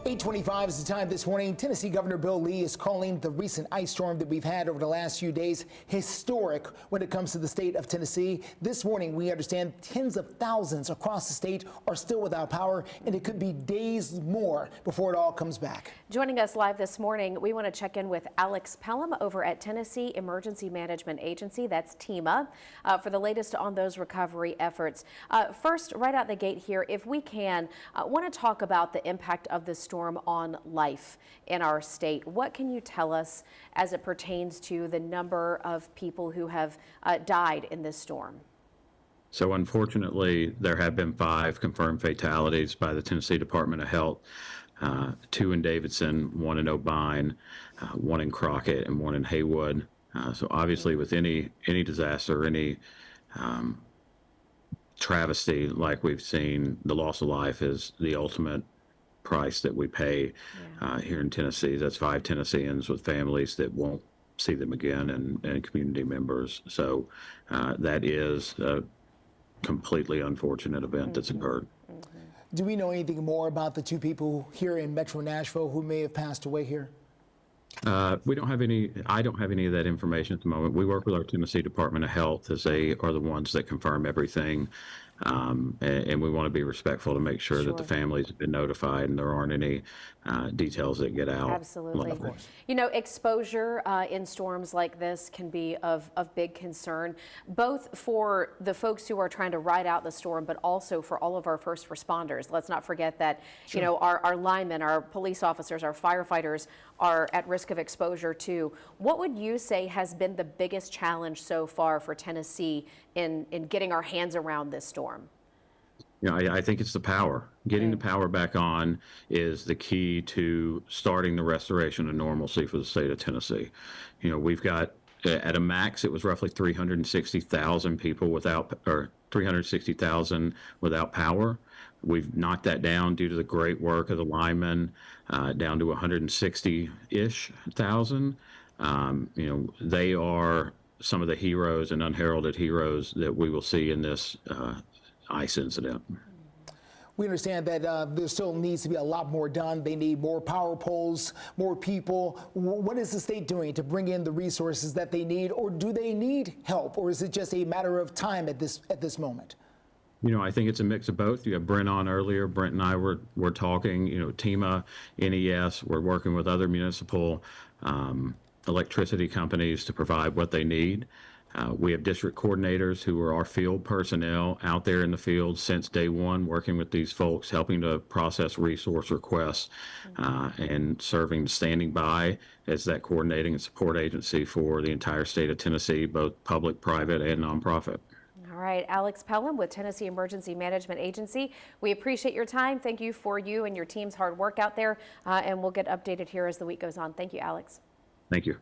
8:25 is the time this morning. Tennessee Governor Bill Lee is calling the recent ice storm that we've had over the last few days historic when it comes to the state of Tennessee. This morning, we understand tens of thousands across the state are still without power, and it could be days more before it all comes back. Joining us live this morning, we want to check in with Alex Pellom over at Tennessee Emergency Management Agency, that's TEMA, for the latest on those recovery efforts. First, right out the gate here, if we can, want to talk about the impact of this storm on life in our state. What can you tell us as it pertains to the number of people who have died in this storm? So unfortunately, there have been 5 confirmed fatalities by the Tennessee Department of Health, 2 in Davidson, 1 in O'Bine, 1 in Crockett, and 1 in Haywood. So obviously with any disaster, any travesty like we've seen, the loss of life is the ultimate price that we pay here in Tennessee. That's 5 Tennesseans with families that won't see them again, and community members. So that is a completely unfortunate event that's occurred. Do we know anything more about the 2 people here in Metro Nashville who may have passed away here? We don't have any, I don't have any of that information at the moment. We work with our Tennessee Department of Health as they are the ones that confirm everything. And we want to be respectful to make sure that the families have been notified and there aren't any details that get out. Absolutely. You know, exposure in storms like this can be of big concern, both for the folks who are trying to ride out the storm, but also for all of our first responders. Let's not forget that, you know, our linemen, our police officers, our firefighters are at risk of exposure too. What would you say has been the biggest challenge so far for Tennessee in getting our hands around this storm? You know, I think it's the power. Getting the power back on is the key to starting the restoration of normalcy for the state of Tennessee. You know, we've got, at a max, it was roughly 360,000 people without, or 360,000 without power. We've knocked that down due to the great work of the linemen, down to 160-ish thousand. You know, they are some of the heroes and unheralded heroes that we will see in this ice incident. We understand that there still needs to be a lot more done. They need more power poles, more people. What is the state doing to bring in the resources that they need, or do they need help, or is it just a matter of time at this moment? You know, I think it's a mix of both. You have Brent on earlier. Brent and I were talking, you know, TEMA, NES, we're working with other municipal electricity companies to provide what they need. We have district coordinators who are our field personnel out there in the field since day one, working with these folks, helping to process resource requests and standing by as that coordinating and support agency for the entire state of Tennessee, both public, private, and nonprofit. All right, Alex Pellom with Tennessee Emergency Management Agency. We appreciate your time. Thank you for you and your team's hard work out there, and we'll get updated here as the week goes on. Thank you, Alex. Thank you.